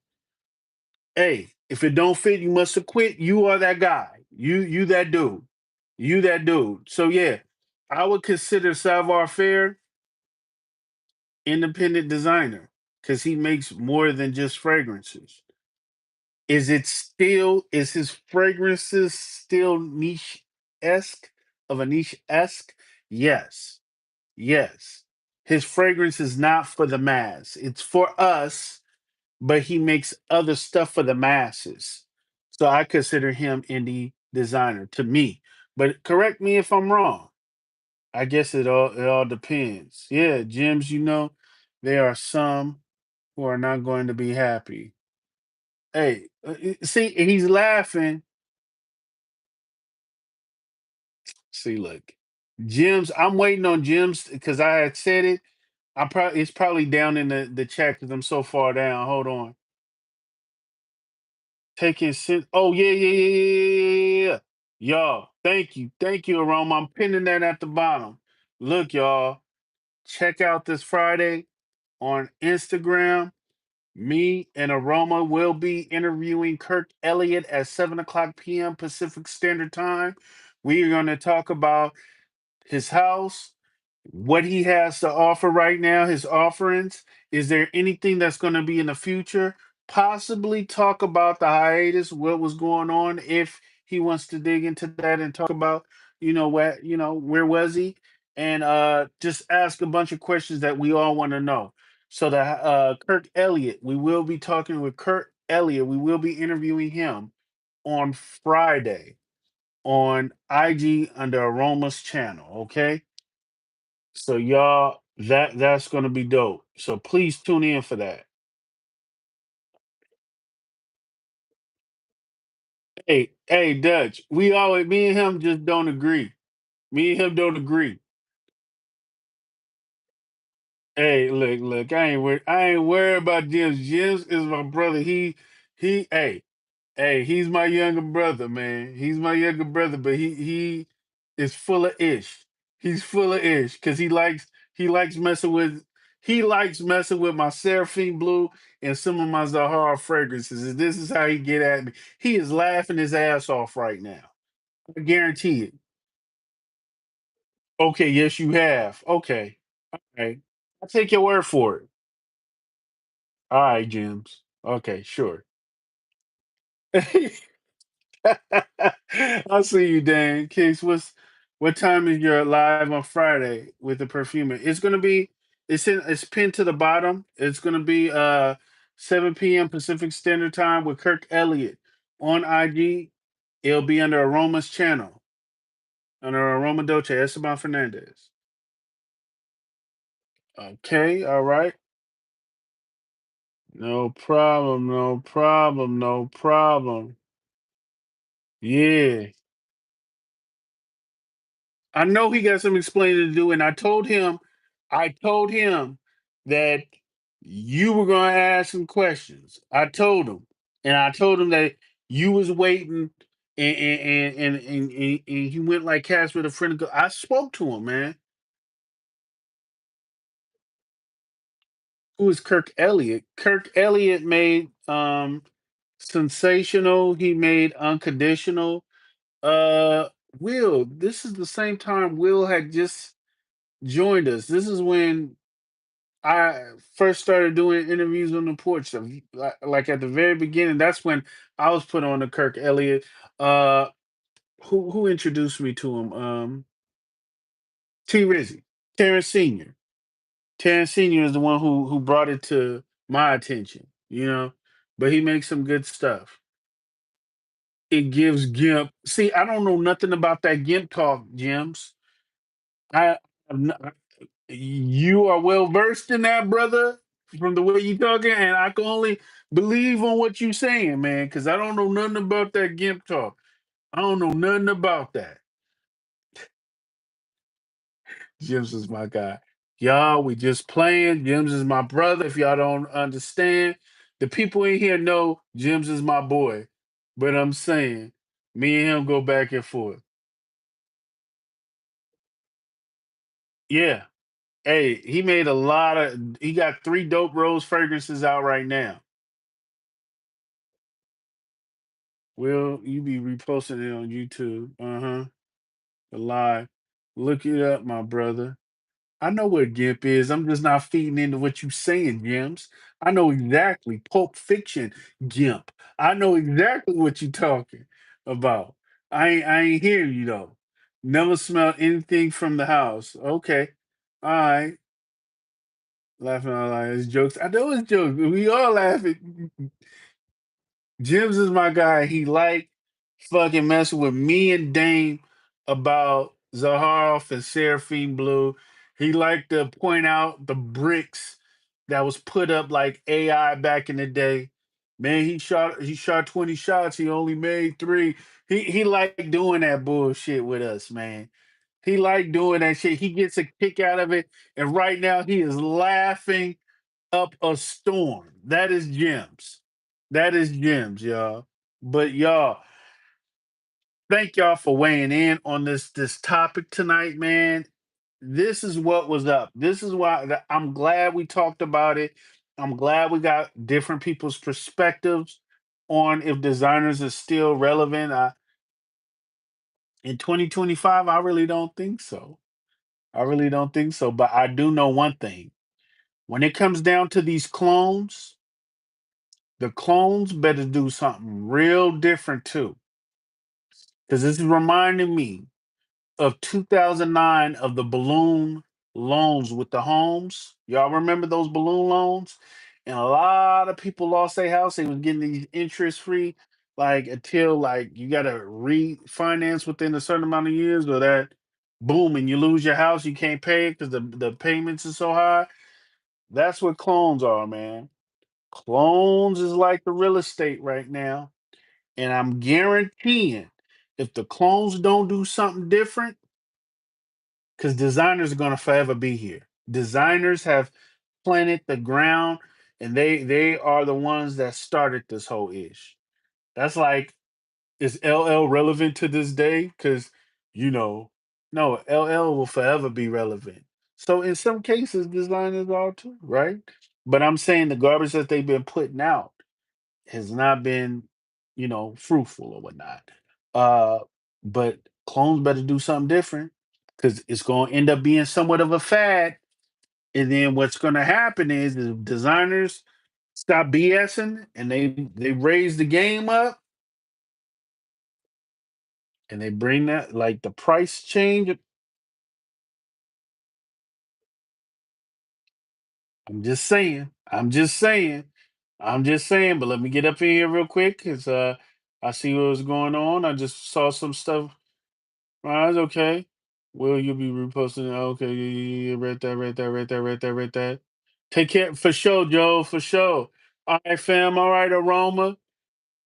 Hey, if it don't fit, you must have quit. You are that guy. You that dude. You that dude. So yeah, I would consider Savoir Faire independent designer because he makes more than just fragrances. Is his fragrances still niche esque of a niche esque? Yes. Yes. His fragrance is not for the mass. It's for us, but he makes other stuff for the masses. So I consider him indie designer to me. But correct me if I'm wrong. I guess it all depends. Yeah, Jims, there are some who are not going to be happy. Hey, see, he's laughing. See, look, Jims. I'm waiting on Jims because I had said it. It's probably down in the chat because I'm so far down. Hold on. Taking sense. Oh yeah. Y'all, thank you, Aroma. I'm pinning that at the bottom. Look, y'all, check out this Friday on Instagram. Me and Aroma will be interviewing Kirk Elliott at 7 o'clock p.m. Pacific Standard Time. We are going to talk about his house, what he has to offer right now, his offerings. Is there anything that's going to be in the future? Possibly talk about the hiatus, what was going on, if he wants to dig into that and talk about, where was he? And just ask a bunch of questions that we all want to know. So the Kirk Elliott, we will be talking with Kirk Elliott. We will be interviewing him on Friday on IG under Aroma's channel. Okay. So y'all, that's gonna be dope. So please tune in for that. Hey, Dutch. Me and him just don't agree. Me and him don't agree. Hey, look. I ain't worried about James. James is my brother. He. Hey, he's my younger brother, man. He's my younger brother, but he is full of ish. He's full of ish because he likes messing with my Seraphine Blue and some of my Zahara fragrances. And this is how he get at me. He is laughing his ass off right now. I guarantee it. Okay, yes, you have. Okay. Okay. I'll take your word for it. All right, James. Okay, sure. I'll see you, Dan. Case, what time is your live on Friday with the perfumer? It's pinned to the bottom. It's gonna be 7 p.m. Pacific Standard Time with Kirk Elliott on IG. It'll be under Aroma's channel, under Aroma Dolce, Esteban Fernandez. Okay, all right. No problem, no problem, no problem. Yeah. I know he got some explaining to do, and I told him that you were gonna ask some questions. I told him, and I told him that you was waiting, and he went like cats with a friend. I spoke to him, man. Who is Kirk Elliott? Kirk Elliott made sensational. He made unconditional. Uh, Will, this is the same time Will had just joined us. This is when I first started doing interviews on the porch, like at the very beginning. That's when I was put on to Kirk Elliott. Uh, who introduced me to him? T. Rizzy, Terrence Senior. Terrence Senior is the one who brought it to my attention. But he makes some good stuff. It gives Gimp. See, I don't know nothing about that Gimp talk, Gems. I, I'm not- you are well versed in that, brother, from the way you talking, and I can only believe on what you saying, man, because I don't know nothing about that Gimp talk. I don't know nothing about that. Jims is my guy. Y'all, we just playing. Jims is my brother. If y'all don't understand, the people in here know Jims is my boy. But I'm saying, me and him go back and forth. Yeah. Hey, he made a lot of. He got 3 dope rose fragrances out right now. Will you be reposting it on YouTube? Uh-huh. Live. Look it up, my brother. I know what GIMP is. I'm just not feeding into what you saying, Gems. I know exactly. Pulp Fiction GIMP. I know exactly what you talking about. I ain't hearing you though. Never smelled anything from the house. Okay. All right. Laughing out loud. It's jokes. I know it's jokes. We all laughing. Jims is my guy. He like fucking messing with me and Dame about Zaharoff and Seraphine Blue. He liked to point out the bricks that was put up like AI back in the day. Man, he shot 20 shots. He only made 3. He liked doing that bullshit with us, man. He liked doing that shit. He gets a kick out of it. And right now he is laughing up a storm. That is gems. That is gems, y'all. But y'all, thank y'all for weighing in on this topic tonight, man. This is what was up. This is why I'm glad we talked about it. I'm glad we got different people's perspectives on if designers are still relevant. In 2025, I really don't think so. I really don't think so. But I do know one thing. When it comes down to these clones, the clones better do something real different too. Because this is reminding me of 2009 of the balloon loans with the homes. Y'all remember those balloon loans? And a lot of people lost their house. They was getting these interest free, like until like you got to refinance within a certain amount of years, or that boom, and you lose your house. You can't pay it because the payments are so high. That's what clones are, man. Clones is like the real estate right now. And I'm guaranteeing if the clones don't do something different, because designers are going to forever be here. Designers have planted the ground, and they are the ones that started this whole ish. That's like, is LL relevant to this day? Because no, LL will forever be relevant. So in some cases, designers are too, right? But I'm saying the garbage that they've been putting out has not been, fruitful or whatnot. Uh, but clones better do something different because it's going to end up being somewhat of a fad. And then what's going to happen is the designers stop BSing and they raise the game up and they bring that like the price change. I'm just saying. I'm just saying. I'm just saying. But let me get up in here real quick because I see what was going on. I just saw some stuff. It's okay. Will you be reposting it? Okay, yeah, yeah, yeah, right there, right there, right there, right there, right there. Take care for sure, Joe, for sure. All right, fam. All right, Aroma.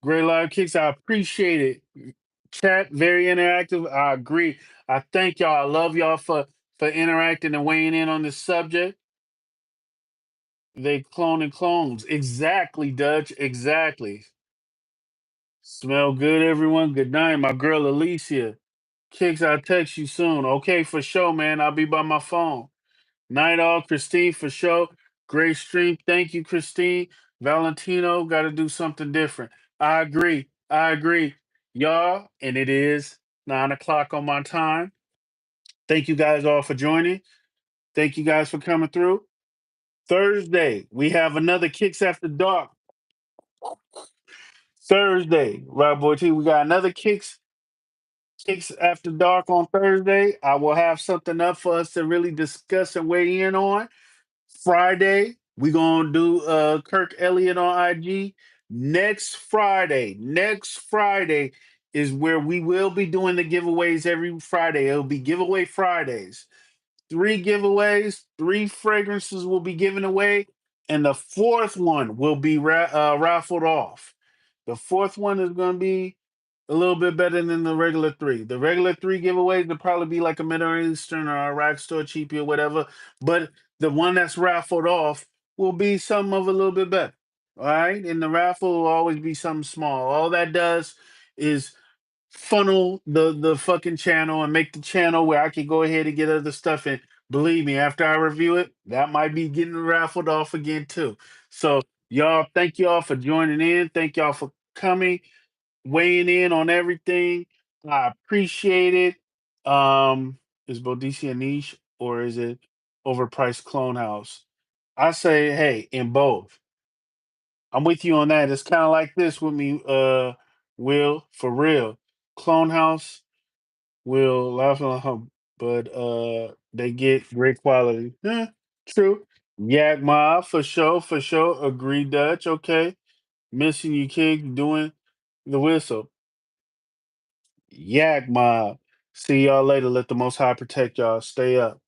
Great live kicks. I appreciate it. Chat very interactive. I agree. I thank y'all. I love y'all for interacting and weighing in on this subject. They cloning clones. Exactly, Dutch. Exactly. Smell good, everyone. Good night. My girl Alicia. Kicks, I'll text you soon. Okay, for sure, man. I'll be by my phone. Night all, Christine, for sure. Great stream. Thank you, Christine. Valentino, got to do something different. I agree. I agree. Y'all, and it is 9 o'clock on my time. Thank you guys all for joining. Thank you guys for coming through. Thursday, we have another Kicks After Dark. Thursday, right, boy T. We got another Kicks After Dark on Thursday. I will have something up for us to really discuss and weigh in on. Friday, we gonna do Kirk Elliott on IG. Next Friday is where we will be doing the giveaways every Friday. It'll be giveaway Fridays. 3 giveaways, 3 fragrances will be given away, and the fourth one will be raffled off. The fourth one is going to be a little bit better than the regular three. The regular 3 giveaways will probably be like a Middle Eastern or a Iraq store cheapie or whatever, but the one that's raffled off will be something of a little bit better. All right, and the raffle will always be something small. All that does is funnel the fucking channel and make the channel where I can go ahead and get other stuff. And believe me, after I review it, that might be getting raffled off again too. So y'all, thank y'all for joining in. Thank y'all for coming, weighing in on everything. I appreciate it. Is Bodici a niche or is it overpriced clone house? I say, hey, in both. I'm with you on that. It's kind of like this with me, Will, for real. Clone House will laugh on him, but they get great quality. Yeah, true. Yak Mob for sure, for sure. Agree, Dutch. Okay. Missing you, kid, doing the whistle. Yak Mob. See y'all later. Let the Most High protect y'all. Stay up.